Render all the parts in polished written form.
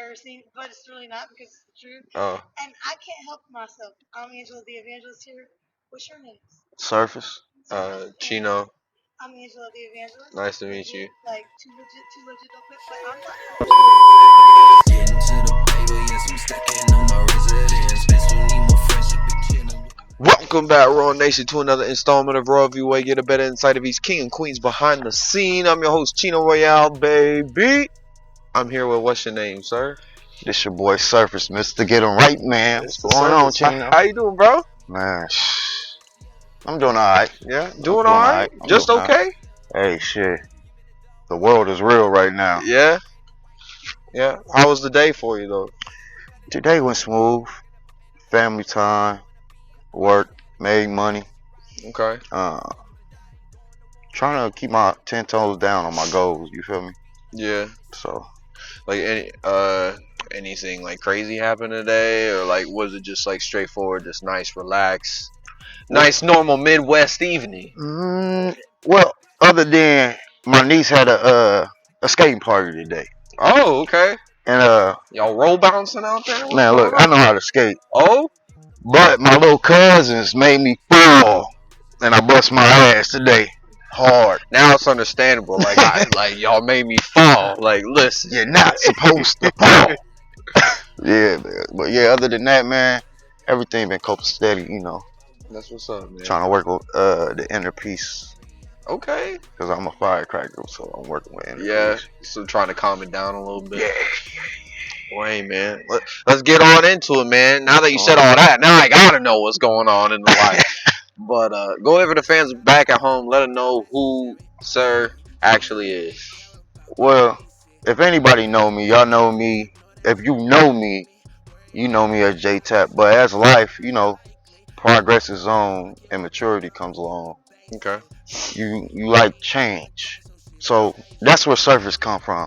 embarrassing, but it's really not because it's the truth. Oh, And I can't help myself. I'm Angela the Evangelist here. What's your name? Surface. Cheno. I'm Angela the Evangelist. Nice to meet you. Like too legit, don't quit. But I'm not. Getting to the paper, yes, I'm stacking on my residence. Bitch, don't need more friendship, be chilling with. Welcome back, Royal Nation, to another installment of Royal View, where you get a better insight of each king and queens behind the scene. I'm your host, Cheno Royal, baby. I'm here with what's your name, sir? This your boy Surface, Mr. Get 'em Right, man. It's What's going on, Surface. How, Chino? how you doing, bro? Man, I'm doing alright. Yeah, doing all right. Just okay. Hey, shit. The world is real right now. Yeah, yeah. How was the day for you, though? Today went smooth. Family time, work, made money. Okay. Trying to keep my 10 toes down on my goals. You feel me? Yeah. So Like anything like crazy happened today, or like was it just like straightforward, just nice, relaxed, nice, normal Midwest evening? well, other than my niece had a skating party today, Oh, okay. and Y'all roll bouncing out there? What's man, look, going I on? know how to skate, Oh, but my little cousins made me fall, and I bust my ass today, hard. now it's understandable. Like like y'all made me fall. Like listen, You're not supposed to fall. Yeah, man. But yeah, other than that, man, everything been coping steady. You know, that's what's up, man. trying to work with the inner peace. Okay. Because I'm a firecracker, so I'm working with inner Yeah. peace. So trying to calm it down a little bit. Yeah. Well, hey, man. Let's get on into it, man. Now that you said all that, now I gotta know what's going on in the life. But go over to the fans back at home. Let them know who Sir actually is. Well, if anybody know me, y'all know me. If you know me, you know me as J Tap. But as life, you know, progresses on and maturity comes along. Okay. You like change. So that's where Surface come from.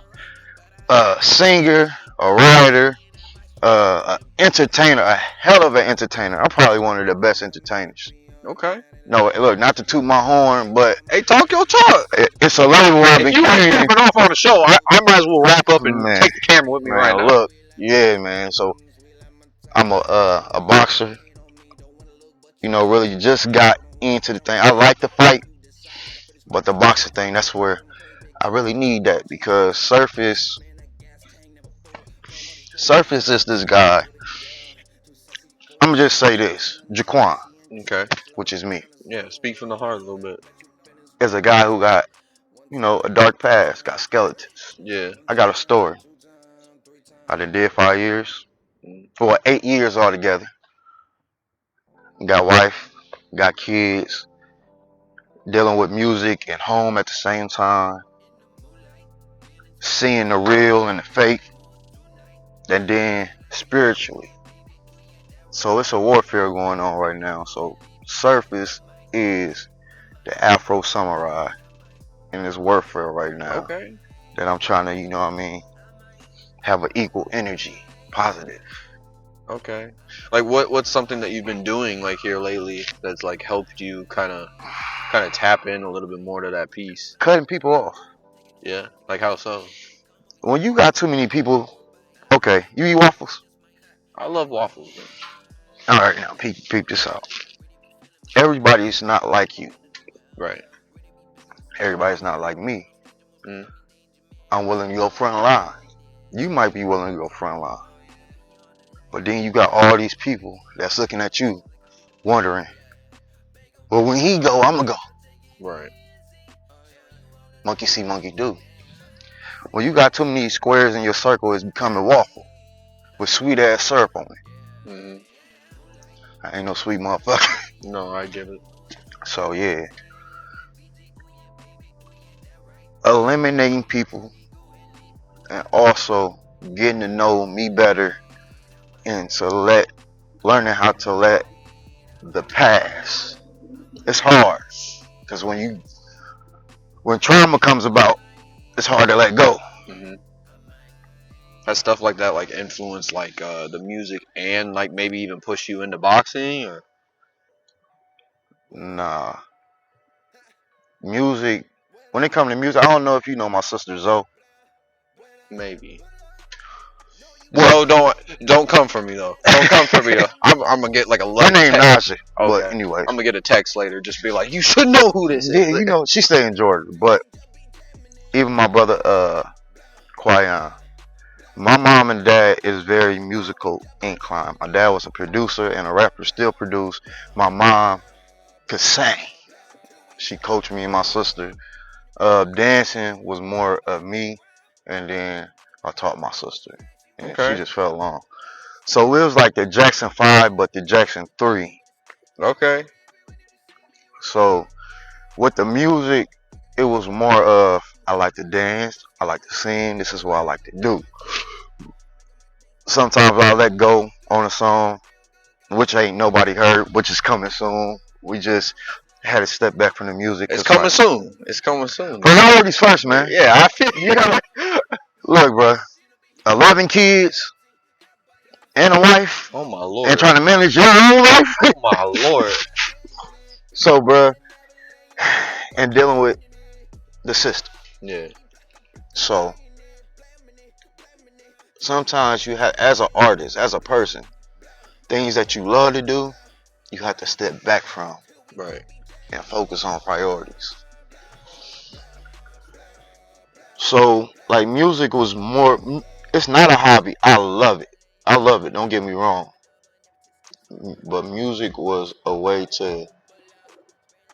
A singer, a writer, an entertainer, a hell of an entertainer. I'm probably one of the best entertainers. Okay. No, look, not to toot my horn, but Hey, talk your talk. it's a level where I've If been you ain't stepping off on the show, I might as well wrap up and man, take the camera with me right now. look, yeah, man. So I'm a boxer. You know, really just got into the thing. I like to fight, but the boxer thing, that's where I really need that because Surface is this guy. I'm gonna just say this, Jaquan, Okay. which is me, Yeah, speak from the heart a little bit. is a guy who got, you know, a dark past, got skeletons. Yeah. I got a story. I did 5 years, or 8 years altogether. Got wife, got kids, dealing with music and home at the same time, seeing the real and the fake, and then spiritually. So it's a warfare going on right now. So Surface is the Afro samurai in this warfare right now. Okay. That I'm trying to, you know what I mean, have an equal energy, positive. Okay. Like what's something that you've been doing like here lately that's like helped you kind of tap in a little bit more to that piece? Cutting people off. Yeah. Like how so? When you got too many people, okay, you eat waffles? I love waffles. Man. All right, now peep this out. Everybody's not like you. Right. Everybody's not like me. Mm. I'm willing to go front line. You might be willing to go front line. But then you got all these people that's looking at you, wondering, well, when he go, I'ma go. Right. Monkey see, monkey do. When you got too many squares in your circle, it's becoming waffle with sweet ass syrup on it. Mm-hmm. I ain't no sweet motherfucker. No, I get it. So yeah, eliminating people and also getting to know me better and to learning how to let the past. It's hard because when trauma comes about, it's hard to let go. Mm-hmm. Has stuff like that like influenced like the music and like maybe even push you into boxing or? Nah, music. When it comes to music, I don't know if you know my sister Zoe. Maybe. No, don't come for me though. Don't come for me though. I'm gonna get like a Her love name text. Naja. Okay. But anyway, I'm gonna get a text later. Just be like, you should know who this yeah, is. you know, she stay in Georgia. But even my brother, Quayan, my mom and dad is very musical inclined. My dad was a producer and a rapper, still produce. My mom could sing. She coached me and my sister. Dancing was more of me, and then I taught my sister, and she Okay. just fell along. So it was like the Jackson 5, but the Jackson 3. Okay. So with the music, it was more of I like to dance, I like to sing, this is what I like to do. Sometimes I let go on a song, which ain't nobody heard, which is coming soon. We just had to step back from the music. It's 'Cause coming like, soon. It's coming soon. priorities first, man. Yeah, I feel You know, look, bro, 11 kids and a wife, Oh my and lord. trying to manage your own life. Oh my lord. So, bro, and dealing with the system. Yeah. So, sometimes you have, as an artist, as a person, things that you love to do, you have to step back from Right. and focus on priorities. So, like, music was more, it's not a hobby. I love it. I love it. Don't get me wrong. But music was a way to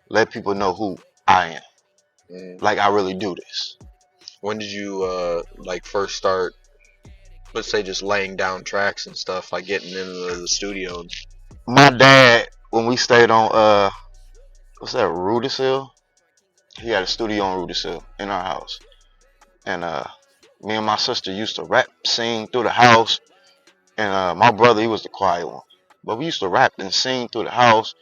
let people know who I am. Mm. Like, I really do this. When did you like first start? Let's say just laying down tracks and stuff, like getting into the studio. My dad, when we stayed on, what's that, Rudisill? He had a studio on Rudisill in our house. And me and my sister used to rap, sing through the house. And my brother, he was the quiet one. But we used to rap and sing through the house.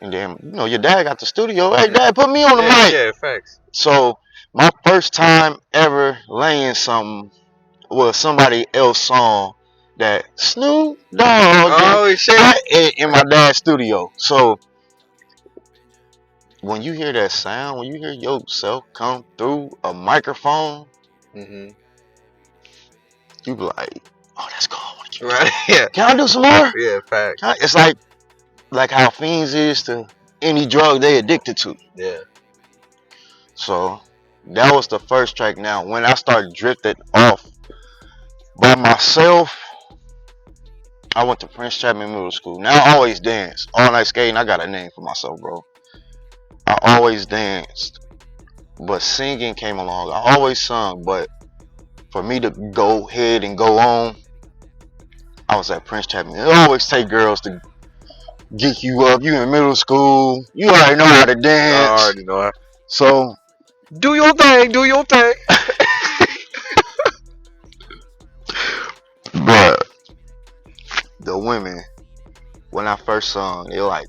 And then, you know, your dad got the studio. Hey, Dad, put me on the mic. Yeah, facts. So my first time ever laying something was somebody else's song that Snoop Dogg Oh shit. in my dad's studio. So when you hear that sound, when you hear yourself come through a microphone, Mm-hmm. you be like, oh, that's cool. Right. Yeah. Can I do some more? Yeah, facts. It's like how fiends is to any drug they addicted to. Yeah. So that was the first track. Now when I started drifting off by myself, I went to Prince Chapman Middle School. Now I always dance. All night skating, I got a name for myself, bro. I always danced. But singing came along. I always sung, but for me to go ahead and go on, I was at Prince Chapman. It always take girls to get you up. You in middle school. You already know how to dance. I already know. So Do your thing. Do your thing. but the women, when I first sung, they're like,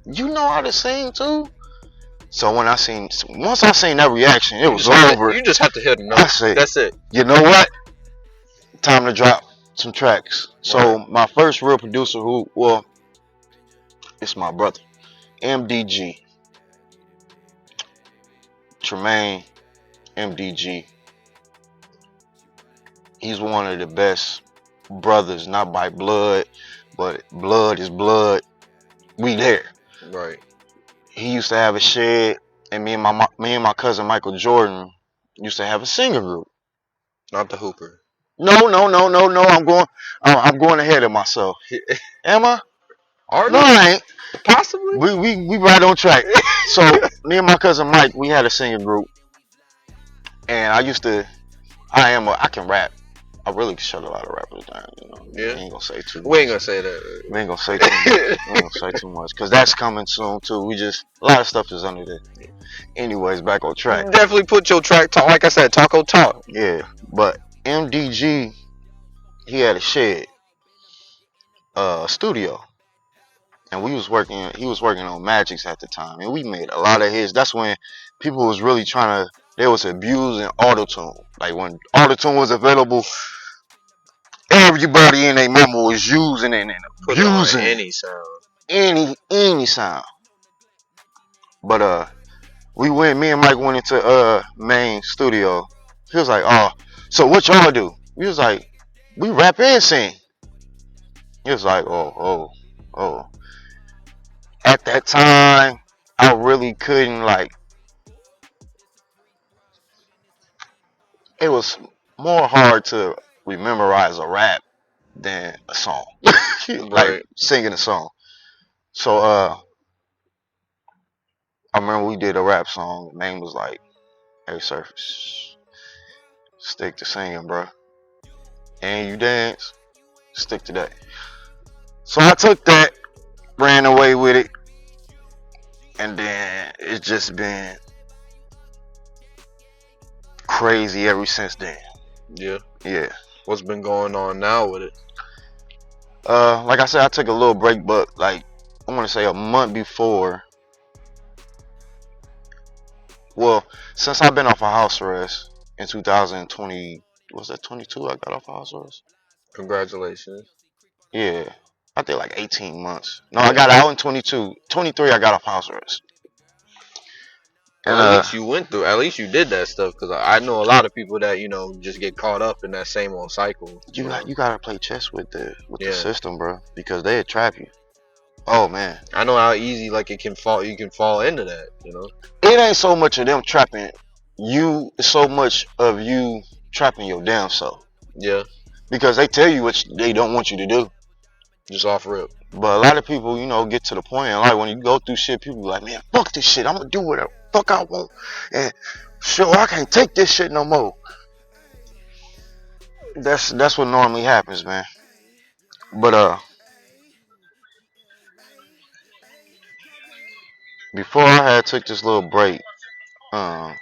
you know how to sing too? So once I seen that reaction, it was over. You just have to hit a note. I said, That's it. you know what? Time to drop some tracks. So Right. my first real producer it's my brother, MDG. Tremaine MDG. He's one of the best brothers, not by blood, but blood is blood. We there. Right. He used to have a shed, and me and my cousin Michael Jordan used to have a singing group. Not the Hooper. No. I'm going ahead of myself. Am I? Are No, you? I ain't. Possibly. We right on track. So me and my cousin Mike, we had a singing group, and I can rap. I really shut a lot of rappers down, you know. Yeah. We ain't gonna say too much. We ain't gonna say that. We ain't gonna say too much. We ain't gonna say too much, cause that's coming soon too. A lot of stuff is under there. Anyways, back on track. Definitely put your track talk. Like I said, Taco Talk. Yeah, but MDG, he had a shed, studio, and he was working on Magics at the time, and we made a lot of hits. That's when people was really they was abusing autotune. Like when autotune was available, everybody in their mama was using it and Put it on abusing any sound. any sound. But me and Mike went into main studio. He was like, oh, so what y'all do? We was like, we rap and sing. It was like, oh. At that time, I really couldn't like. It was more hard to memorize a rap than a song, like Right. singing a song. So I remember we did a rap song. The name was like, "Hey Surface, stick to singing, bro, and you dance, stick to that." So I took that, ran away with it, and then it's just been crazy ever since then. Yeah. Yeah. What's been going on now with it? Like I said, I took a little break, but like I want to say a month before. Well, since I've been off of house arrest in 2020, was that 22? I got off of house arrest. Congratulations. Yeah, I think like 18 months. No, I Yeah. got out in 22. 23, I got off house arrest. Well, And at least you went through. At least you did that stuff. Because I know a lot of people that just get caught up in that same old cycle. you gotta play chess with the Yeah. system, bro, because they trap you. Oh man, I know how easy like it can fall. You can fall into that. it ain't so much of them trapping you, it's so much of you trapping your damn self. Yeah. Because they tell you what they don't want you to do. Just off rip. But a lot of people, get to the point, and like when you go through shit, people be like, man, fuck this shit. I'm gonna do whatever the fuck I want. And sure, I can't take this shit no more. That's what normally happens, man. But before I had took this little break, um,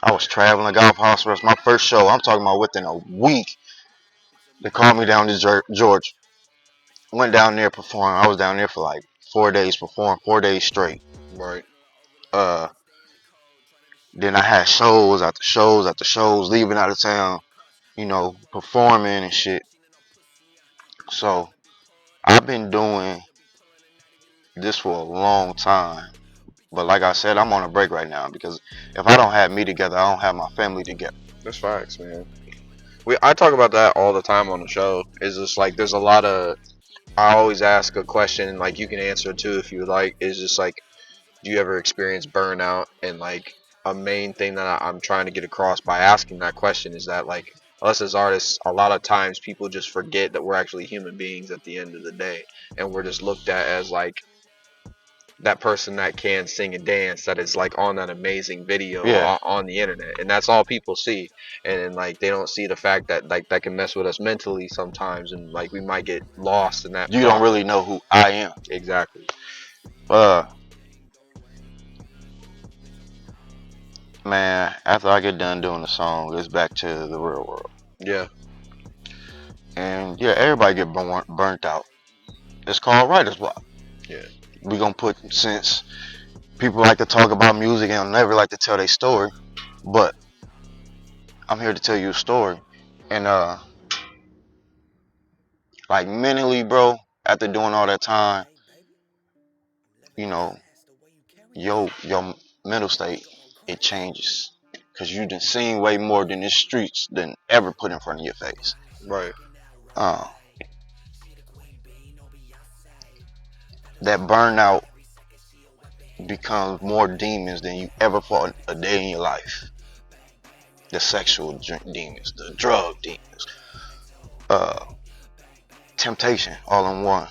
I was traveling, I got off house arrest. My first show, I'm talking about within a week, they called me down to Georgia. Went down there performing. I was down there for like 4 days, performing 4 days straight. Right. Uh, then I had shows after shows after shows, leaving out of town, performing and shit. So I've been doing this for a long time. But like I said, I'm on a break right now because if I don't have me together, I don't have my family together. That's facts, man. I talk about that all the time on the show. It's just like there's a lot of. I always ask a question, like you can answer too if you like. Is just like, do you ever experience burnout? And like a main thing that I'm trying to get across by asking that question is that like us as artists, a lot of times people just forget that we're actually human beings at the end of the day, and we're just looked at as like that person that can sing and dance that is like on that amazing video Yeah. on the internet, and that's all people see. And like they don't see the fact that like that can mess with us mentally sometimes, and like we might get lost in that You don't really know who I am. Exactly. Man, after I get done doing the song, it's back to the real world. Yeah. And yeah, everybody get burnt out. It's called writer's block. Yeah. We gonna put, since people like to talk about music and never like to tell their story, but I'm here to tell you a story. And like mentally, bro, after doing all that time, your mental state, it changes. Cause you done seen way more than the streets than ever put in front of your face. Right. That burnout becomes more demons than you ever fought a day in your life. The sexual demons, the drug demons, temptation, all in one.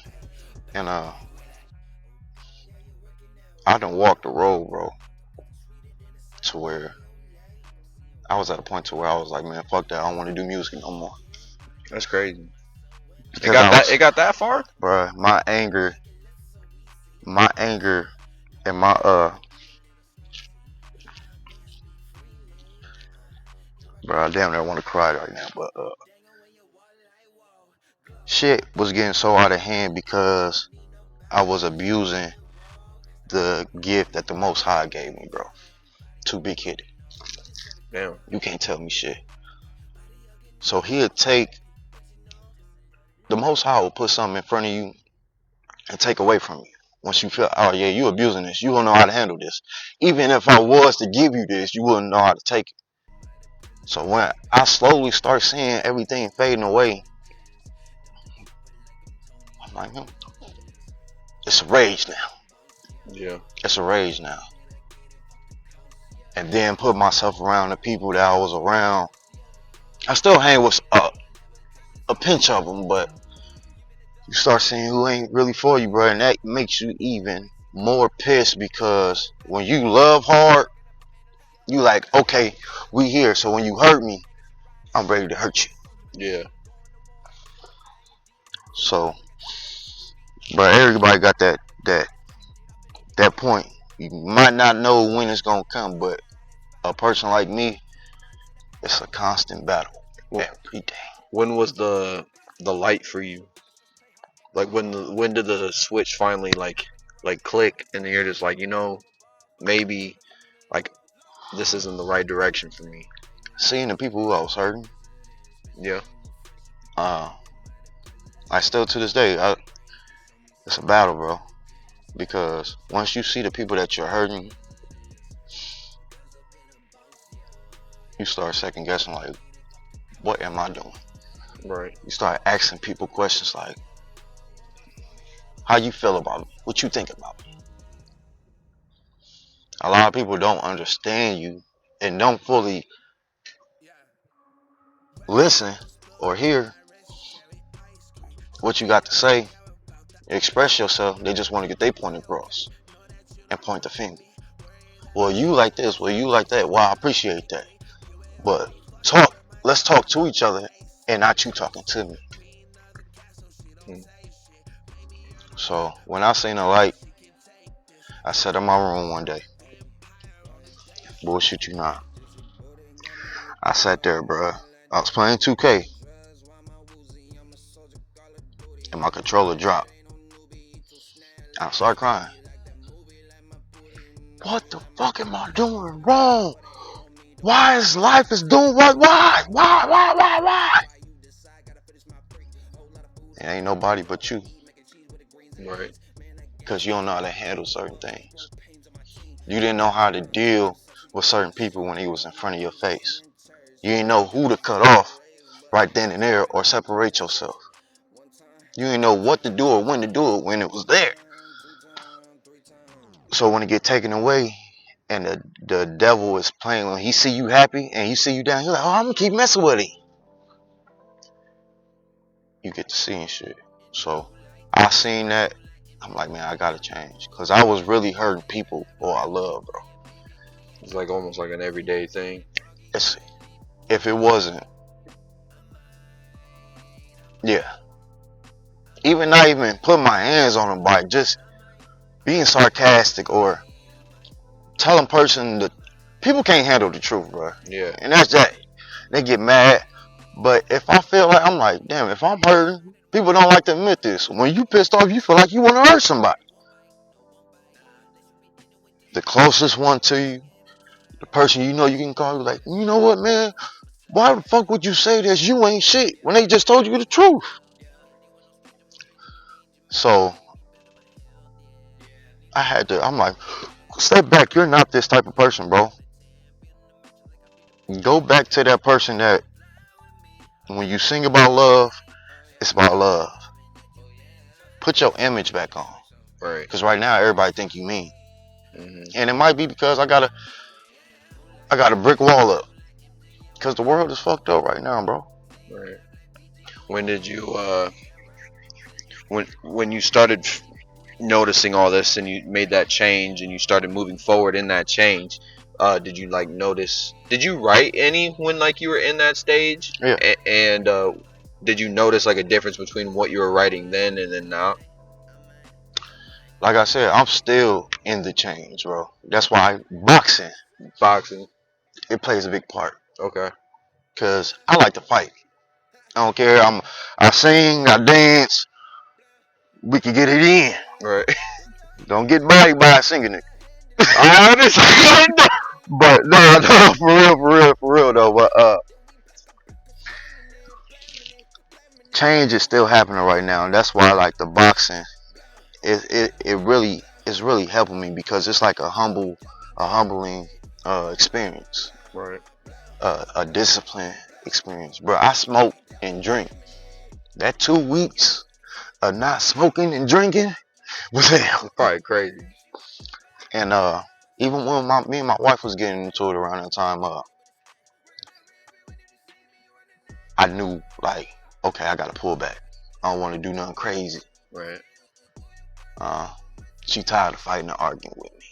And I done walked the road, bro, to where I was at a point to where I was like, man, fuck that, I don't want to do music no more. That's crazy. Because it got that far? Bro, my anger and my bro, I damn near want to cry right now, but shit was getting so out of hand because I was abusing the gift that the Most High gave me, bro. Too big headed. Damn. You can't tell me shit. So he'll take, the Most High will put something in front of you and take away from you. Once you feel, oh yeah, you abusing this, you don't know how to handle this. Even if I was to give you this, you wouldn't know how to take it. So when I slowly start seeing everything fading away, I'm like, it's a rage now. Yeah. It's a rage now. And then put myself around the people that I was around. I still hang with a pinch of them, but you start seeing who ain't really for you, bro, and that makes you even more pissed because when you love hard, you like, okay, we here. So when you hurt me, I'm ready to hurt you. Yeah. So, but everybody got that point. You might not know when it's gonna come, but a person like me, it's a constant battle Well, every day. when was the light for you? Like when did the switch finally like click and you're just like, maybe like this isn't the right direction for me. Seeing the people who I was hurting, Yeah. uh, I still to this day, it's a battle, bro. Because once you see the people that you're hurting, you start second guessing like, what am I doing? Right. You start asking people questions like, how you feel about me? What you think about me? A lot of people don't understand you and don't fully listen or hear what you got to say, express yourself. They just want to get their point across and point the finger. Well, you like this. Well, you like that. Well, I appreciate that. But let's talk to each other and not you talking to me. Mm. So when I seen the light, I sat in my room one day. Bullshit you not. I sat there, bruh. I was playing 2K and my controller dropped. I started crying. What the fuck am I doing wrong? Why is life is doing what? Why? It ain't nobody but you. Right. Because you don't know how to handle certain things. You didn't know how to deal with certain people when he was in front of your face. You didn't know who to cut off right then and there or separate yourself. You didn't know what to do or when to do it when it was there. So when it get taken away and the devil is playing, when he see you happy and he see you down, he's like, oh, I'm gonna keep messing with him. You get to seeing shit. So I seen that. I'm like, man, I gotta change. Cause I was really hurting people who I love, bro. It's like almost like an everyday thing. If it wasn't, yeah. Even not even putting my hands on them by just being sarcastic or telling person that people can't handle the truth, bro. Yeah. And that's that. They get mad. But if I feel like, I'm like, damn, if I'm hurting, people don't like to admit this. When you pissed off, you feel like you want to hurt somebody. The closest one to you, the person you know you can call, you like, you know what, man? Why the fuck would you say this? You ain't shit when they just told you the truth. So I'm like, step back. You're not this type of person, bro. Go back to that person that when you sing about love, it's about love. Put your image back on. Right. Because right now, everybody think you mean. Mm-hmm. And it might be because I got a brick wall up. Because the world is fucked up right now, bro. Right. When did you when you started noticing all this and you made that change and you started moving forward in that change, did you like notice, did you write any when like you were in that stage? Yeah. And did you notice like a difference between what you were writing then and then now? Like I said, I'm still in the change, bro. That's why boxing, Boxing. it plays a big part. Okay. Because I like to fight. I don't care. I sing, I dance. We can get it in. Right. Don't get bodied by a singing it. I understand. But no, for real though. But change is still happening right now, and that's why I like the boxing. It really is really helping me because it's like a humbling experience. Right. a discipline experience, bro. I smoke and drink. That 2 weeks of not smoking and drinking was hell. Probably crazy. And even when me and my wife was getting into it around that time, I knew like, okay, I gotta pull back. I don't want to do nothing crazy. Right. She tired of fighting and arguing with me.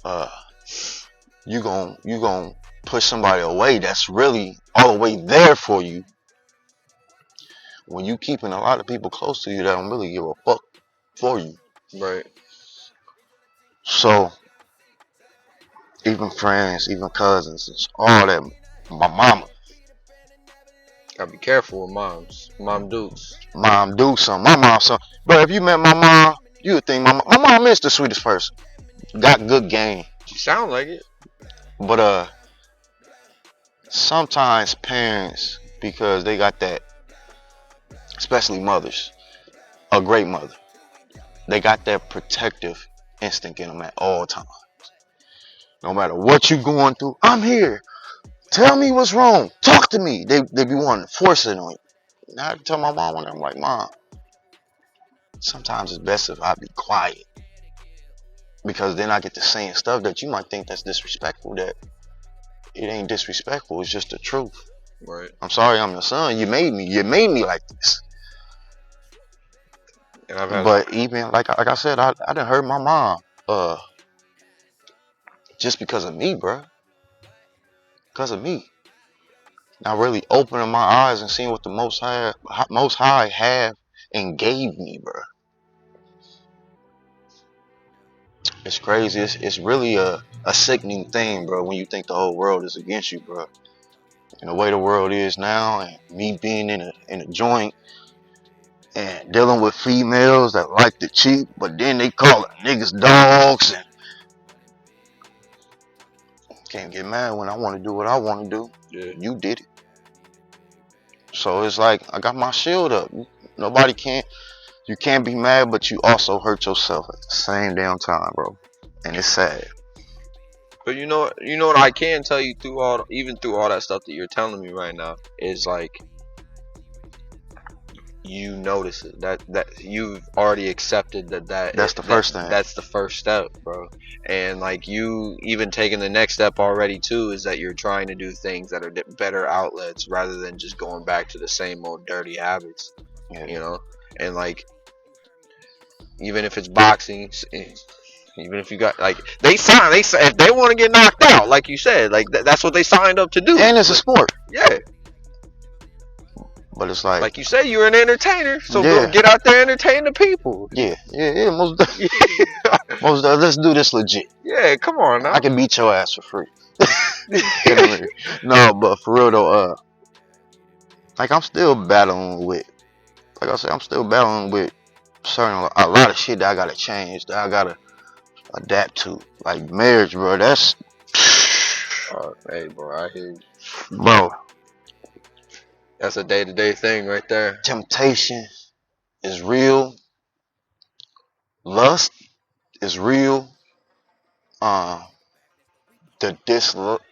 Yep. You gon' push somebody away that's really all the way there for you when you keeping a lot of people close to you that don't really give a fuck for you. Right. So even friends, even cousins, all that. My mama, Gotta be careful with moms. Mom dukes. mom do something. My mom something. But if you met my mom, you would think my mom is the sweetest person. Got good game. You sound like it. But sometimes parents, because they got that, especially mothers, a great mother, they got that protective instinct in them at all times. No matter what you going through, I'm here. Tell me what's wrong. Talk to me. They be wanting to force it on you. And I tell my mom when I'm like, Mom, sometimes it's best if I be quiet. Because then I get to saying stuff that you might think that's disrespectful, that it ain't disrespectful, it's just the truth. Right. I'm sorry I'm your son. You made me like this. And I've had But even like I said, I done hurt my mom. Just because of me, bro. Because of me. Now really opening my eyes and seeing what the Most High have and gave me, bro. It's crazy. It's really a sickening thing, bro, when you think the whole world is against you, bro. And the way the world is now, and me being in a joint and dealing with females that like to cheat, but then they call it niggas dogs, and can't get mad when I want to do what I want to do. Yeah. You did it. So it's like I got my shield up. Nobody can't. You can't be mad, but you also hurt yourself at the same damn time, bro. And it's sad. But you know what I can tell you through all that stuff that you're telling me right now is like you notice it, that you've already accepted That's the first thing. That's the first step, bro. And like you even taking the next step already too is that you're trying to do things that are better outlets rather than just going back to the same old dirty habits. Yeah. You know, and like even if it's boxing, even if you got like they if they want to get knocked out, like you said, like that's what they signed up to do. And it's a sport. Yeah. But it's like you say, you're an entertainer, so Yeah. go get out there and entertain the people. yeah, most let's do this legit. Yeah, come on now. I can beat your ass for free. No, but for real though, like I'm still battling with, like I said, I'm still battling with a lot of shit that I gotta change, that I gotta adapt to. Like marriage, bro. That's Hey, bro, I hear you. bro. That's a day-to-day thing right there. Temptation is real. Lust is real. The dislike,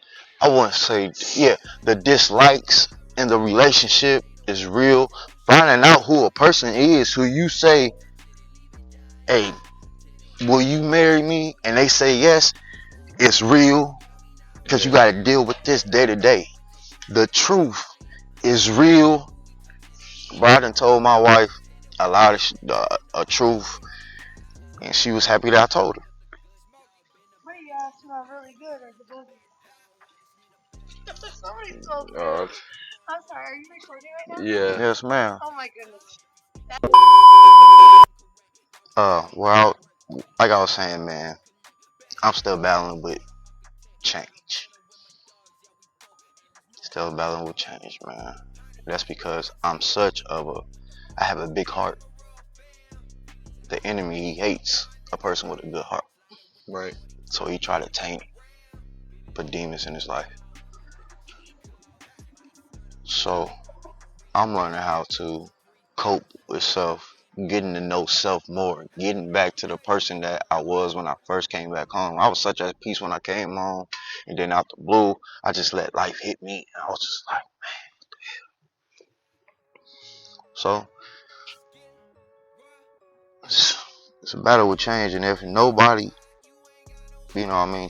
I wouldn't say, yeah, the dislikes in the relationship is real. Finding out who a person is, who you say, hey, will you marry me? And they say yes, it's real. Because you got to deal with this day to day. The truth is real. But I done told my wife a lot of truth, and she was happy that I told her. What do y'all smell really good at the boogie? Somebody told me. I'm sorry, are you recording right now? Yeah. Yes, ma'am. Oh my goodness. Well, like I was saying, man, I'm still battling with change. Still battling with change, man. That's because I have a big heart. The enemy, he hates a person with a good heart. Right. So he tried to taint it, put demons in his life. So I'm learning how to cope with self getting to know self more, getting back to the person that I was when I first came back home. I was such at peace when I came home, and then out the blue, I just let life hit me. And I was just like, so it's a battle with change, and if nobody,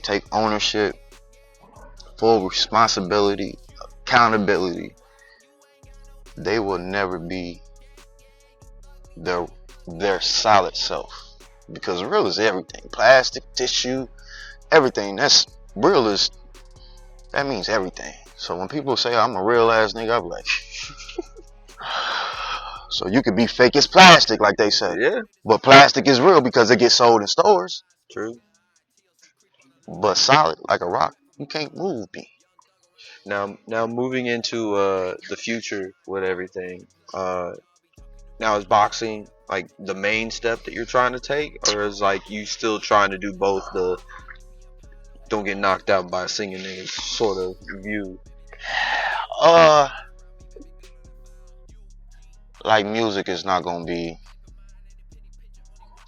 take ownership, full responsibility, accountability, they will never be their solid self. Because real is everything. Plastic, tissue, everything. That's real is that means everything. So when people say I'm a real ass nigga, I'm like so you can be fake as plastic, like they say. Yeah. But plastic is real because it gets sold in stores. True. But solid like a rock, you can't move me. Now moving into the future with everything. Now is boxing like the main step that you're trying to take, or is like you still trying to do both the don't get knocked out by a singing nigga sort of view? Like music is not gonna be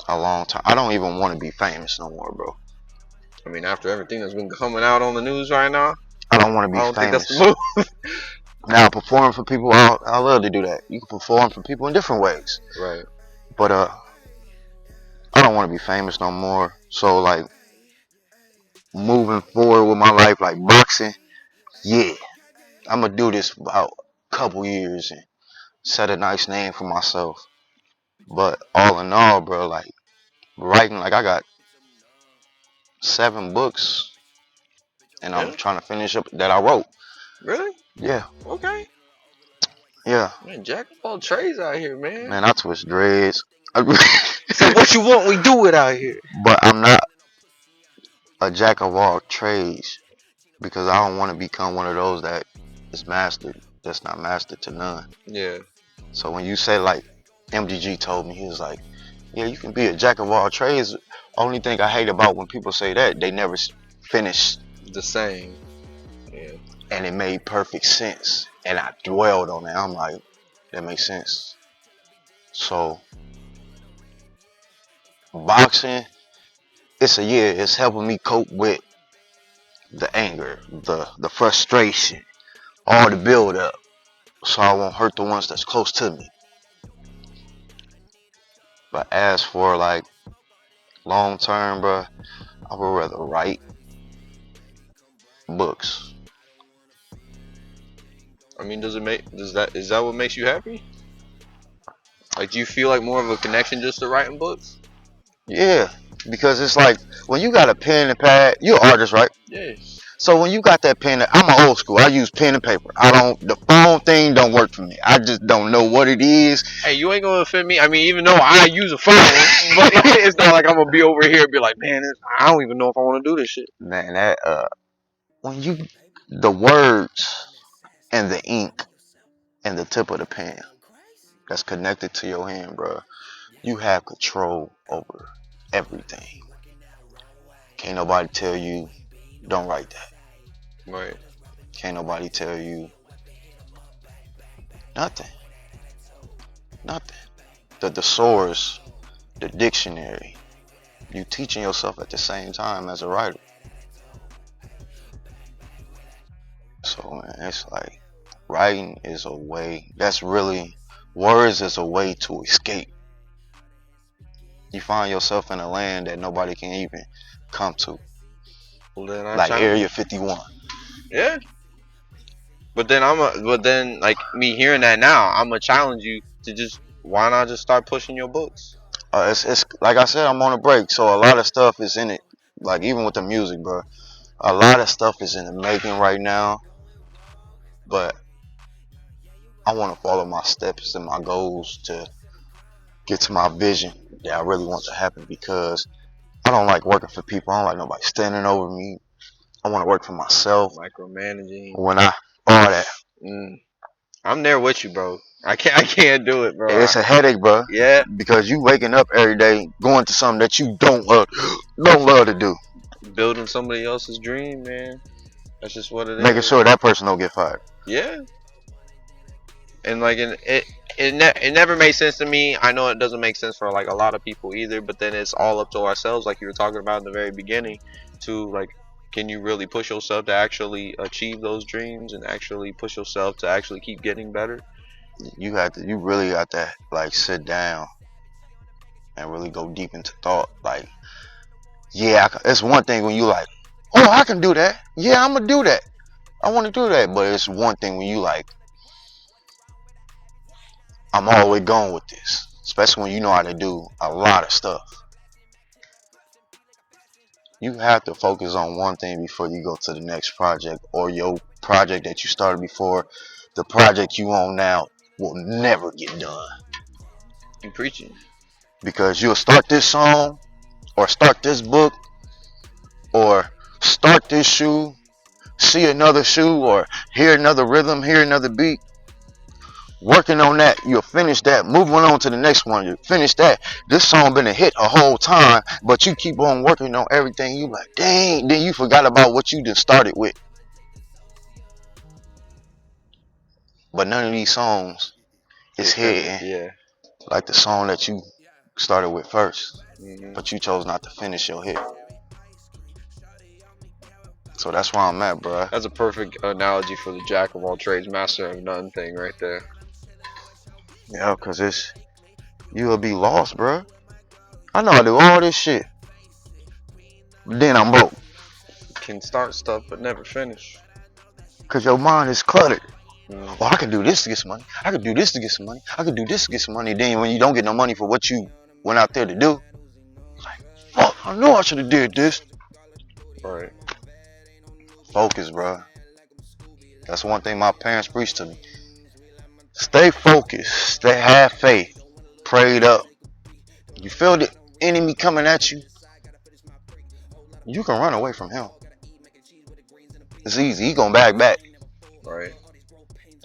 a long time. I don't even want to be famous no more, bro. I mean, after everything that's been coming out on the news right now, I don't want to be I don't famous. think that's the move. Now performing for people, I love to do that. You can perform for people in different ways. Right. But I don't want to be famous no more. So like moving forward with my life, like boxing, yeah, I'm gonna do this about a couple years and set a nice name for myself. But all in all, bro, like writing, like I got 7 books, and I'm Yeah. trying to finish up that I wrote. Really? Yeah, Okay. yeah. Man, jack of all trades out here, man. Man, I twist dreads. So what you want, we do it out here. But I'm not a jack of all trades because I don't want to become one of those that is mastered, that's not mastered to none. Yeah. So when you say like MDG told me, he was like, yeah, you can be a jack of all trades. Only thing I hate about when people say that, they never finish The same. Yeah. and it made perfect sense. And I dwelled on it. I'm like, that makes sense. So boxing, it's helping me cope with the anger, the frustration, all the build up. So I won't hurt the ones that's close to me. But as for like long term, bro, I would rather write books. I mean, is that what makes you happy? Like, do you feel like more of a connection just to writing books? Yeah, because it's like when you got a pen and pad, you're an artist, right? Yeah. So when you got that pen, I'm an old school. I use pen and paper. The phone thing don't work for me. I just don't know what it is. Hey, you ain't gonna offend me. I mean, even though I use a phone, but like, it's not like I'm gonna be over here and be like, man, I don't even know if I want to do this shit. Man, the words and the ink and the tip of the pen that's connected to your hand, bro, you have control over everything. Can't nobody tell you don't write that. Right. Can't nobody tell you nothing. Nothing. The thesaurus, the dictionary, you teaching yourself at the same time as a writer. So man, it's like writing is a way. Words is a way to escape. You find yourself in a land that nobody can even come to, Well, then like Area 51. Yeah. But then like me hearing that now, I'm gonna challenge you to why not just start pushing your books? It's like I said, I'm on a break, so a lot of stuff is in it. Like even with the music, bro, a lot of stuff is in the making right now. But I want to follow my steps and my goals to get to my vision that I really want to happen, because I don't like working for people. I don't like nobody standing over me. I want to work for myself. Micromanaging. All that. I'm there with you, bro. I can't do it, bro. It's a headache, bro. Yeah. Because you waking up every day going to something that you don't love to do. Building somebody else's dream, man. That's just what it is. Making sure that person don't get fired. Yeah. And like, it it never made sense to me. I know it doesn't make sense for like a lot of people either. But then it's all up to ourselves, like you were talking about in the very beginning, to like, can you really push yourself to actually achieve those dreams and actually push yourself to actually keep getting better? You really got to like sit down and really go deep into thought. Like, yeah, it's one thing when you like, oh, I can do that. Yeah, I'm gonna do that. I want to do that. But it's one thing when you like, I'm all the way going with this. Especially when you know how to do a lot of stuff. You have to focus on one thing before you go to the next project, or your project that you started before. The project you own now will never get done. You preaching. Because you'll start this song, or start this book, or start this shoe, see another shoe, or hear another rhythm, hear another beat. Working on that, you'll finish that. Moving on to the next one, you finish that. This song been a hit a whole time, but you keep on working on everything. You like, dang, then you forgot about what you just started with. But none of these songs is hitting Yeah. like the song that you started with first, Mm-hmm. but you chose not to finish your hit. So that's where I'm at, bro. That's a perfect analogy for the jack of all trades, master of none thing right there. Yeah, cause you'll be lost, bro. I know I do all this shit, but then I'm broke. Can start stuff but never finish. Cause your mind is cluttered. Mm. Well, I can do this to get some money. I can do this to get some money. I can do this to get some money. Then when you don't get no money for what you went out there to do, like, fuck, I know I should have did this. Right. Focus, bro. That's one thing my parents preached to me. Stay focused. Have faith. Prayed up. You feel the enemy coming at you, you can run away from him. It's easy. He gonna back. Right.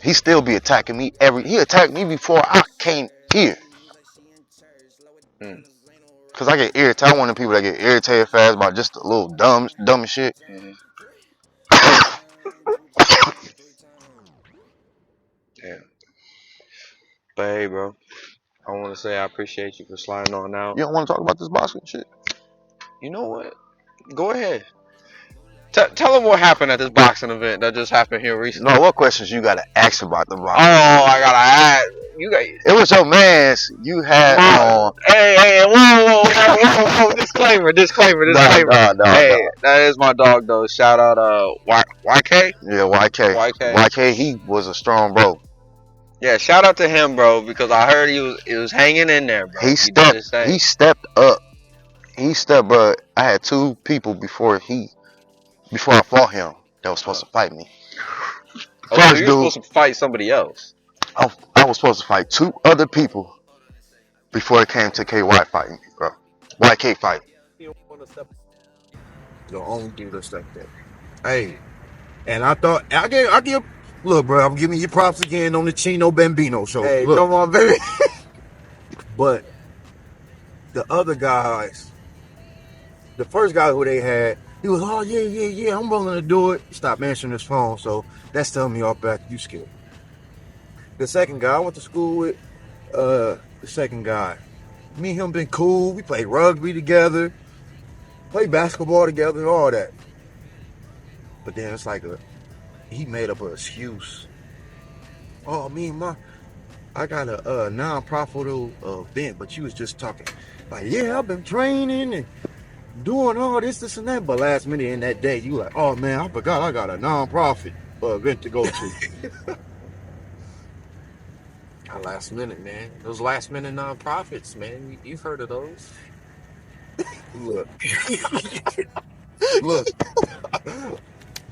He still be attacking me he attacked me before I came here. Cause I get irritated. I'm one of the people that get irritated fast by just a little dumb shit. Mm-hmm. Yeah. But hey, bro, I want to say I appreciate you for sliding on out. You don't want to talk about this boxing shit? You know what? Go ahead. Tell them what happened at this boxing event that just happened here recently. No, what questions you gotta ask about the boxing? Oh, I gotta ask. You got. It was your man's. You had on. Hey, whoa. Disclaimer. No. Hey, that is my dog though. Shout out, YK. Yeah, YK. He was a strong bro. Yeah, shout out to him, bro, because I heard he was hanging in there, bro. He stepped up. Bro. I had two people before I fought him that was supposed to fight me. Oh, so you were supposed to fight somebody else? I was supposed to fight two other people before it came to KY fighting me, bro. YK fight. The only dude that's like that. Hey, and I thought I give. Look, bro, I'm giving you props again on the Cheno Bambino show. Hey, look. Come on, baby. But the other guys, the first guy who they had, he was, oh yeah, I'm willing to do it. He stopped answering his phone, so that's telling me off back. You scared. The second guy I went to school with, the second guy, me and him been cool. We played rugby together, played basketball together, all that. But then it's like he made up an excuse. Oh, I got a non-profitable event, but you was just talking like, yeah, I've been training and doing all this and that. But last minute in that day, you like, oh man, I forgot I got a non-profit event to go to. Last minute, man. Those last minute non-profits, man. You've heard of those. Look.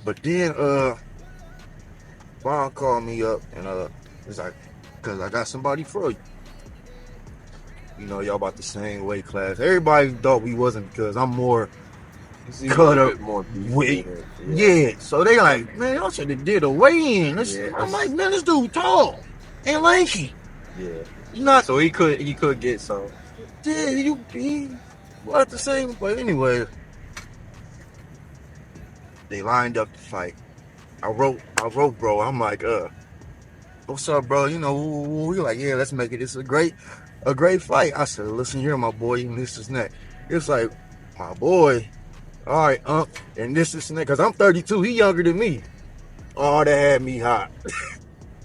But then Vaughn called me up and it's like, cause I got somebody for you. You know, y'all about the same weight class. Everybody thought we wasn't because I'm more cut up. More weight. Yeah. So they like, man, y'all should have did a weigh-in. I'm like, man, this dude tall and lanky. Yeah. You not. So he could get some. Yeah, he was the same. But anyway, they lined up to fight. I wrote, bro. I'm like, what's up, bro? You know, we like, yeah, let's make it. It's a great fight. I said, listen here, my boy, and this is that. It's like, my boy, all right, and this is that, because I'm 32. He younger than me. Oh, that had me hot.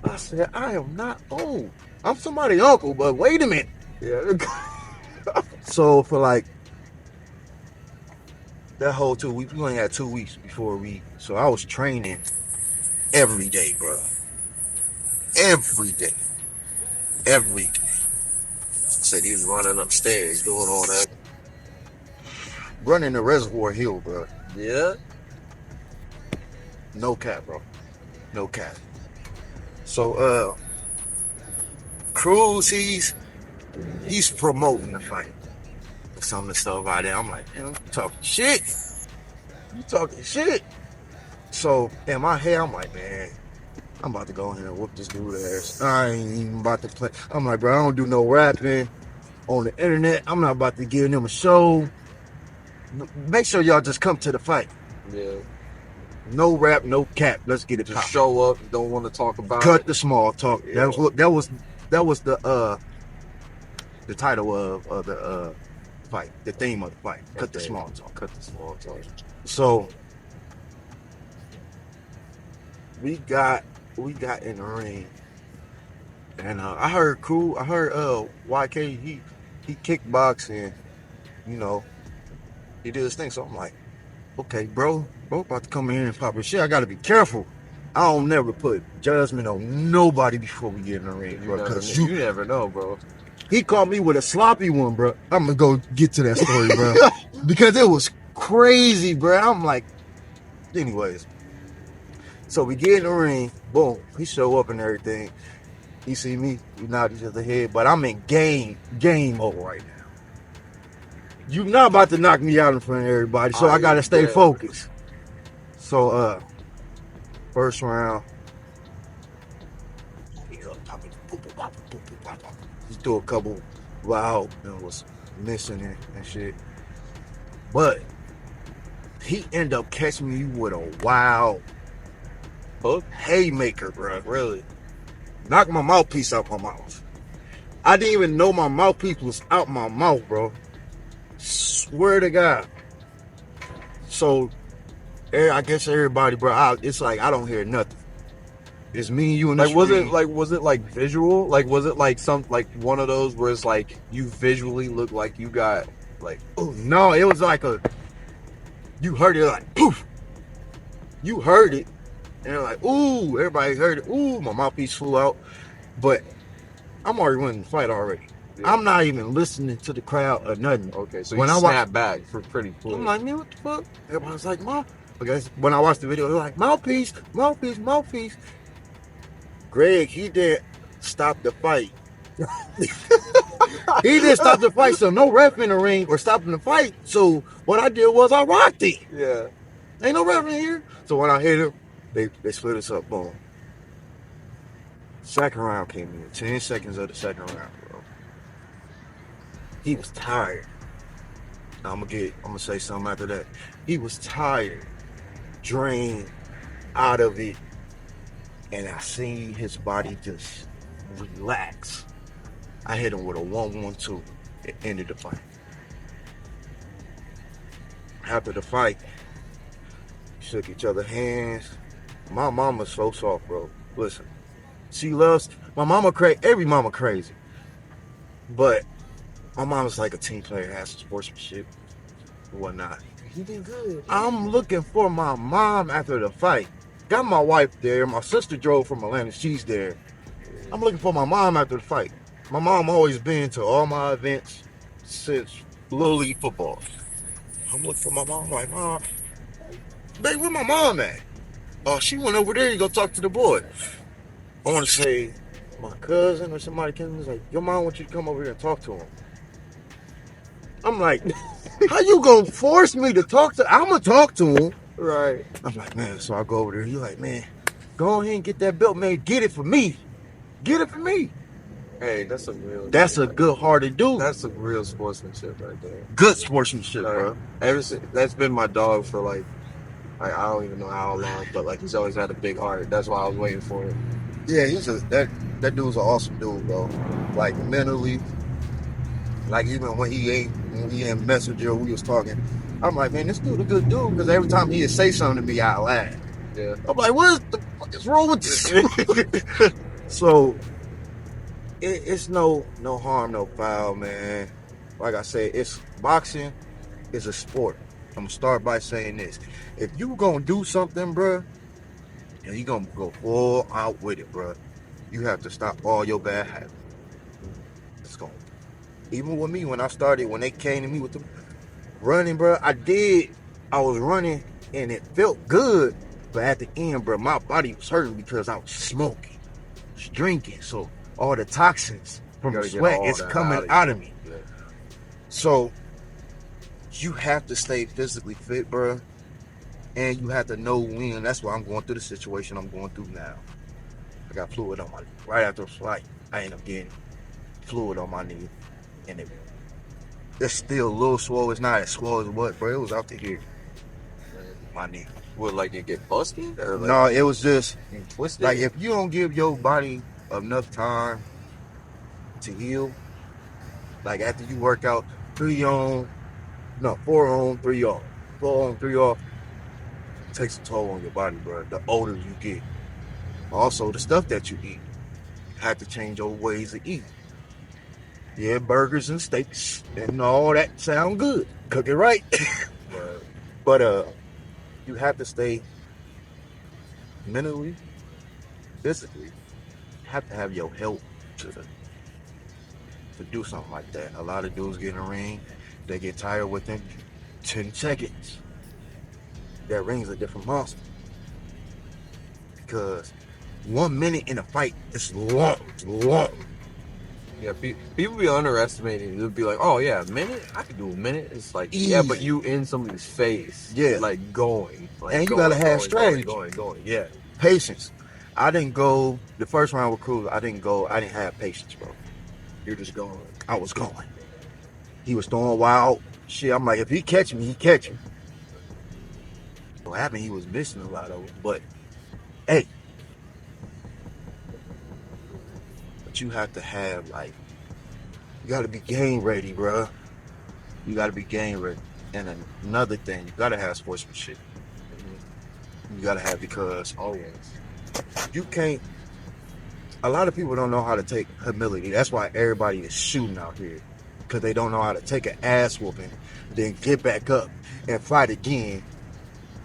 I said, I am not old. I'm somebody's uncle, but wait a minute. Yeah. So for like that whole 2 weeks, we only had 2 weeks before so I was training every day, bro. Every day. Every day. Said he was running upstairs doing all that. Running the Reservoir Hill, bro. Yeah. No cap, bro. No cap. So, Cruz, he's promoting the fight. Some of the stuff out there, I'm like, man, you talking shit. You talking shit. So, in my head, I'm like, man, I'm about to go in here and whoop this dude's ass. I ain't even about to play. I'm like, bro, I don't do no rapping on the internet. I'm not about to give them a show. Make sure y'all just come to the fight. Yeah. No rap, no cap. Let's get it. Just show up. Don't want to talk about Cut it. the small talk. Yeah. That was the title of the fight. The theme of the fight. Cut the small talk. Cut the small talk. So we got in the ring, and I heard YK he kickboxing, you know, he did his thing. So I'm like, okay, bro about to come in and pop his shit. I gotta be careful. I don't never put judgment on nobody before we get in the ring, bro. You never know, bro. He caught me with a sloppy one, bro. I'm gonna go get to that story, bro, because it was crazy, bro. I'm like, anyways. So we get in the ring, boom. He show up and everything. He see me, we nod each other head, but I'm in game mode right now. You not about to knock me out in front of everybody, so I gotta stay focused. So first round, he threw a couple wild and was missing it and shit. But he ended up catching me with a wild hook haymaker, bro. Really. Knocked my mouthpiece out my mouth. I didn't even know my mouthpiece was out my mouth, bro. Swear to God. So, I guess everybody, bro, it's like I don't hear nothing. It's me and you and like was it like visual? Like was it like one of those where it's like you visually look like you got like no, it was like you heard it like poof. You heard it. And they're like, ooh, everybody heard it. Ooh, my mouthpiece flew out. But I'm already winning the fight already. Yeah. I'm not even listening to the crowd or nothing. Okay, so when you snap back for pretty quick. I'm like, man, what the fuck? Everybody's like, okay, when I watched the video, they're like, mouthpiece. Greg, he didn't stop the fight. He didn't stop the fight, so no ref in the ring or stopping the fight. So what I did was I rocked it. Yeah. Ain't no ref in here. So when I hit him, they split us up, boom. Second round came in, 10 seconds of the second round, bro. He was tired. I'm gonna say something after that. He was tired, drained, out of it, and I seen his body just relax. I hit him with a 1-1-2. It ended the fight. After the fight, shook each other's hands. My mama's so soft, bro. Listen, she loves my mama. Every mama crazy, but my mama's like a team player, has sportsmanship and whatnot. He did good. I'm looking for my mom after the fight. Got my wife there. My sister drove from Atlanta. She's there. I'm looking for my mom after the fight. My mom always been to all my events since Little League football. I'm looking for my mom. I'm like, Mom, babe, where my mom at? Oh, she went over there to go talk to the boy. I want to say my cousin or somebody came and was like, your mom wants you to come over here and talk to him. I'm like, how you gonna force me to talk to? I'm gonna talk to him. Right. I'm like, man, so I go over there. You're like, man, go ahead and get that belt, man. Get it for me. Get it for me. Hey, that's a good-hearted dude. That's a real sportsmanship right there. Good sportsmanship, bro. That's been my dog for like I don't even know how long, but like he's always had a big heart. That's why I was waiting for it. Yeah, that dude's an awesome dude, bro. Like mentally, like even when he in Messenger, we was talking. I'm like, man, this dude a good dude because every time he'd say something to me, I laugh. Yeah. I'm like, what the fuck is wrong with this? So it's no harm, no foul, man. Like I said, it's boxing is a sport. I'm gonna start by saying this: if you gonna do something, bro, and you gonna go full out with it, bro, you have to stop all your bad habits. It's going. Even with me, when I started, when they came to me with the running, bro, I was running and it felt good, but at the end, bro, my body was hurting because I was smoking, was drinking, so all the toxins from the sweat is coming out of me. Yeah. So you have to stay physically fit, bro, and you have to know when. That's why I'm going through the situation I'm going through now. I got fluid on my knee. Right after a flight, I ended up getting fluid on my knee, and it's still a little swole. It's not as swole as what, bro. It was out to here, my knee. Would like it get busted or like No, it was just you twisted? like if you don't give your body enough time to heal, like after you work out 4 on, 3 off, 4 on, 3 off, it takes a toll on your body, bro. The older you get. Also, the stuff that you eat, you have to change your ways of eating. Yeah, burgers and steaks and all that sound good. Cook it right. But you have to stay mentally, physically. You have to have your health to do something like that. A lot of dudes get in the ring, they get tired within 10 seconds. That ring's a different monster. Because 1 minute in a fight is long. It's long. Yeah, people be underestimating. They'll be like, "Oh yeah, a minute? I could do a minute." It's like, yeah, but you in somebody's face, yeah, like going, like and you gotta have strategy, going, yeah, patience. I didn't go the first round with Cruz. I didn't have patience, bro. You're just going. I was going. He was throwing wild shit. I'm like, if he catch me, he catch me. What happened? He was missing a lot of them, but hey. But you have to have, like, you got to be game ready, bro. You got to be game ready. And another thing, you got to have sportsmanship. You got to have, because always you can't. A lot of people don't know how to take humility. That's why everybody is shooting out here, because they don't know how to take an ass whooping, then get back up and fight again.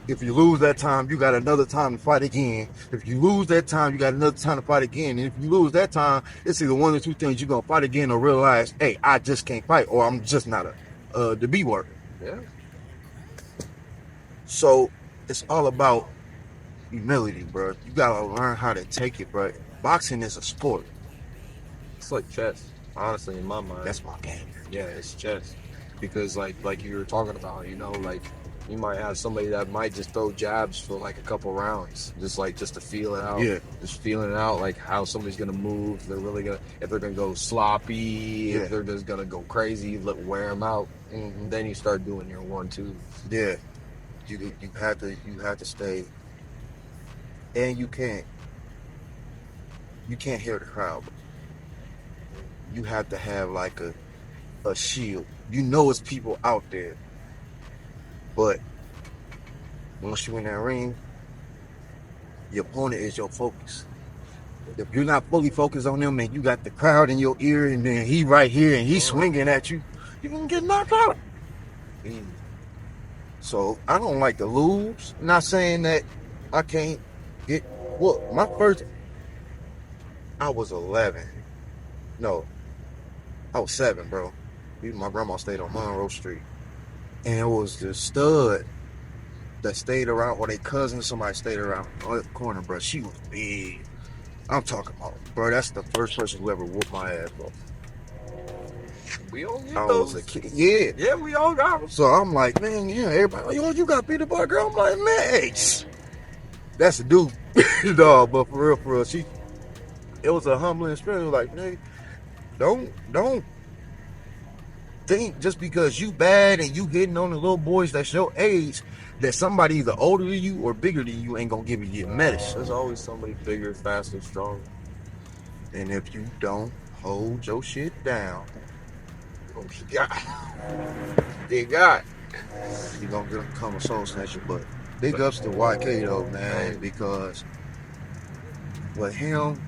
If you lose that time, you got another time to fight again. If you lose that time, you got another time to fight again. And if you lose that time, it's either one or two things. You're going to fight again or realize, hey, I just can't fight, or I'm just not the B word. Yeah. So it's all about humility, bro. You got to learn how to take it, bro. Boxing is a sport. It's like chess, honestly, in my mind. That's my game. Yeah, it's chess. Because like you were talking about, like, you might have somebody that might just throw jabs for like a couple rounds, just to feel it out. Yeah. Just feeling it out, like how somebody's gonna move. If they're gonna go sloppy, if they're just gonna go crazy, wear them out. And then you start doing your 1-2. Yeah. You have to stay, and you can't hear the crowd. You have to have like a shield. It's people out there. But once you in that ring, your opponent is your focus. If you're not fully focused on them and you got the crowd in your ear and then he right here and he's swinging at you, you're going to get knocked out. So I don't like to lose. I'm not saying that I can't get... Well, I was 11. No, I was 7, bro. My grandma stayed on Monroe Street. And it was the stud that stayed around, or their cousin, somebody stayed around on the corner, bro. She was big. I'm talking about, bro, that's the first person who ever whooped my ass, bro. We all get I those. was a kid. Yeah. Yeah, we all got them. So I'm like, man, yeah, everybody, like, you got Peter Boy, girl. I'm like, man, hey, that's a dude. Dog, but for real, it was a humbling experience. Like, hey, don't think just because you bad and you hitting on the little boys that's your age that somebody either older than you or bigger than you ain't gonna give you your medicine. There's always somebody bigger, faster, stronger. And if you don't hold your shit down, Oh, you got. you're gonna become a soul snatcher. But big ups to YK though, man, because with him,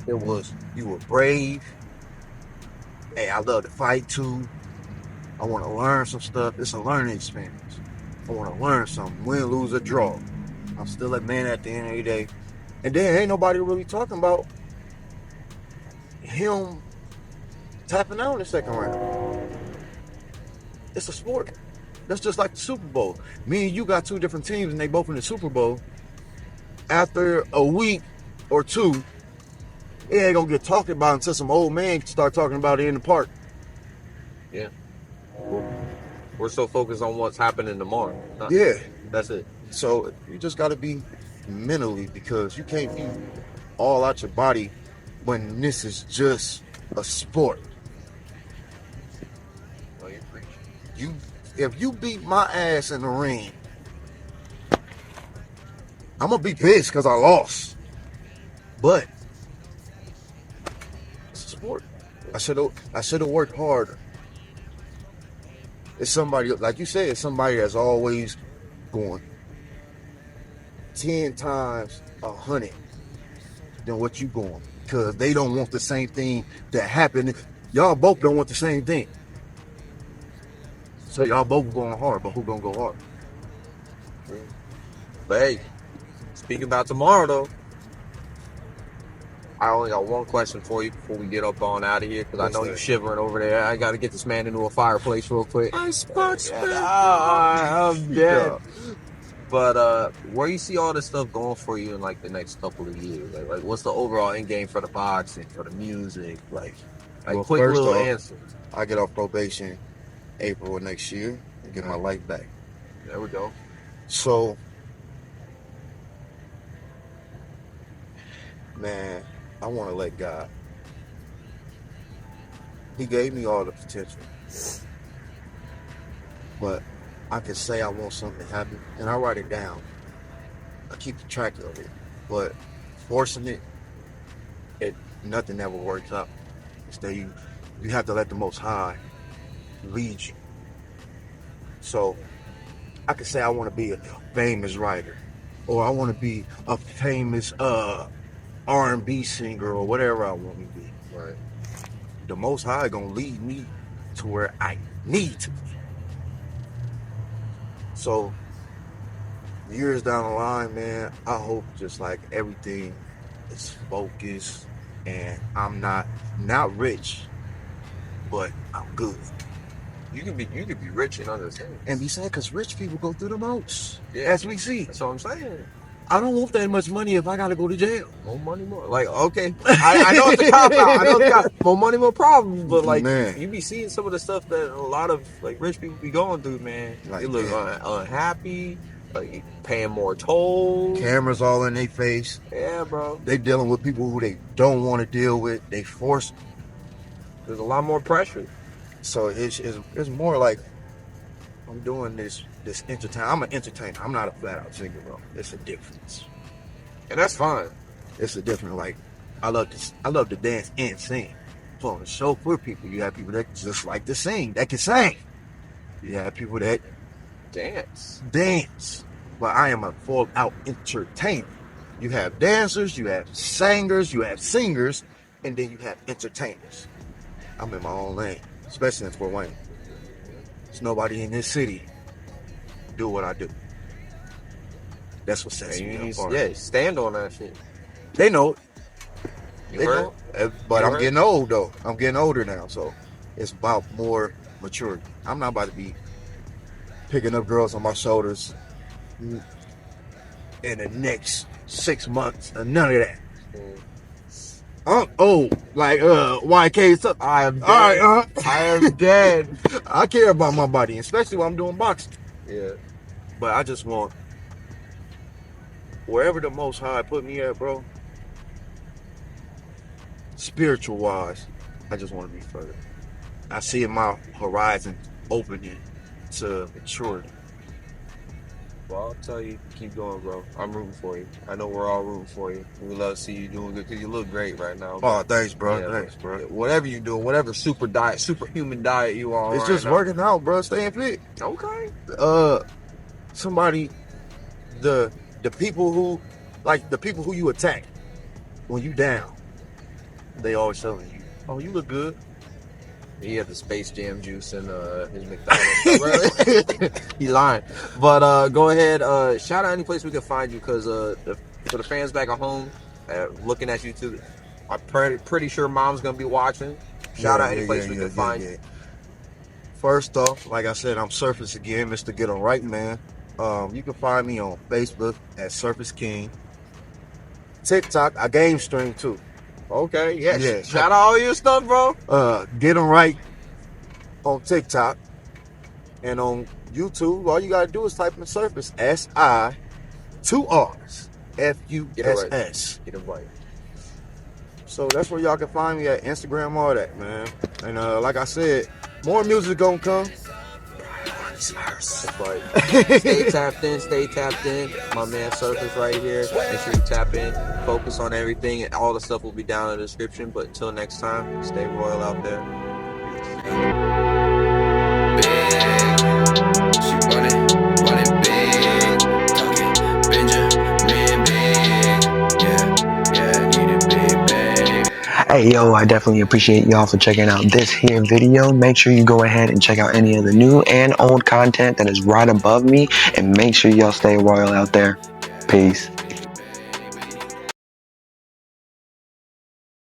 it was you were brave. Hey, I love to fight too. I want to learn some stuff. It's a learning experience. I want to learn something. Win, lose, or draw. I'm still a man at the end of the day. And then ain't nobody really talking about him tapping out in the second round. It's a sport. That's just like the Super Bowl. Me and you got two different teams and they both in the Super Bowl. After a week or two, it ain't gonna get talked about until some old man start talking about it in the park. Yeah. We're so focused on what's happening tomorrow. Yeah. That's it. So you just gotta be mentally, because you can't be all out your body when this is just a sport. Oh, you're preaching. If you beat my ass in the ring, I'm gonna be pissed because I lost. But it's a sport. I should have worked harder. It's somebody, like you said, it's somebody that's always going 10 times 100 than what you going, because they don't want the same thing that happened. Y'all both don't want the same thing. So y'all both going hard, but who gonna go hard? But hey, speaking about tomorrow though, I only got one question for you before we get up on out of here, because I know you're shivering over there. I got to get this man into a fireplace real quick. Icebox, man. I'm dead. But where you see all this stuff going for you in like the next couple of years? Like what's the overall end game for the boxing, for the music? Like Well, quick first little off, answer. I get off probation April of next year and get my life back. There we go. So, man, I want to let God. He gave me all the potential. But I can say I want something to happen, and I write it down. I keep track of it. But forcing it nothing ever works out. Instead, you have to let the Most High lead you. So, I can say I want to be a famous writer, or I want to be a famous R&B singer, or whatever I want to be. Right. The Most High gonna lead me to where I need to be. So, years down the line, man, I hope just like everything is focused, and I'm not rich, but I'm good. You could be rich and understand. And be sad, because rich people go through the most, Yeah. as we see. That's what I'm saying. I don't want that much money if I gotta go to jail. More money, more. Like, okay. I know it's a cop out. I know it's got more money, more problems. But, like, Man. you be seeing some of the stuff that a lot of, like, rich people be going through, man. Like, they look unhappy, like, paying more tolls. Cameras all in their face. Yeah, bro. They dealing with people who they don't want to deal with. They force. There's a lot more pressure. So it's more like I'm doing this entertainment. I'm an entertainer. I'm not a flat out singer, bro. It's a difference. And that's fine. It's a difference. Like, I love to dance and sing. So on the show for people, you have people that just like to sing, that can sing. You have people that dance. But I am a full out entertainer. You have dancers, you have singers, you have singers, and then you have entertainers. I'm in my own lane, especially in Fort Wayne. There's nobody in this city do what I do. That's what sets me apart. Yeah, stand on that shit. They know it. You heard? But I'm getting old though. I'm getting older now, so it's about more maturity. I'm not about to be picking up girls on my shoulders in the next 6 months. None of that. Like YK stuff. I am dead. All right, I am dead. I care about my body, especially when I'm doing boxing. Yeah. But I just want wherever the Most High put me at, bro. Spiritual wise, I just want to be further. I see my horizon opening to maturity. Well, I'll tell you, keep going, bro. I'm rooting for you. I know we're all rooting for you. We love to see you doing good because you look great right now. Oh, thanks, bro. Yeah, Thanks, bro. yeah, whatever you do, whatever superhuman diet you on It's right just now. working out, bro. Staying fit. Okay. Somebody, the people who, like the people who you attack when you down, they always telling you, "Oh, you look good." He had the Space Jam juice in his McDonald's. He lying. But go ahead. Shout out any place we can find you, because for the fans back at home, looking at you too. I'm pretty sure mom's gonna be watching. Shout out any place we can find you. First off, like I said, I'm Surface again, Mr. Get 'em Right Man. You can find me on Facebook at Surface King. TikTok, I game stream too. Okay, yes. Yeah. Shout out all your stuff, bro. Get 'em Right on TikTok. And on YouTube, all you gotta do is type in Surface, S-I, 2 R's, F-U-S-S. Get it right. So that's where y'all can find me at. Instagram, all that, man. And like I said, more music gonna come. That's right. Stay tapped in, stay tapped in. My man Surface right here. Make sure you tap in, focus on everything, and all the stuff will be down in the description. But until next time, stay royal out there. She want it big. Talking Benjamin big. Yeah, need it big, babe. Hey yo, I definitely appreciate y'all for checking out this here video. Make sure you go ahead and check out any of the new and old content that is right above me, and make sure y'all stay royal out there. Peace.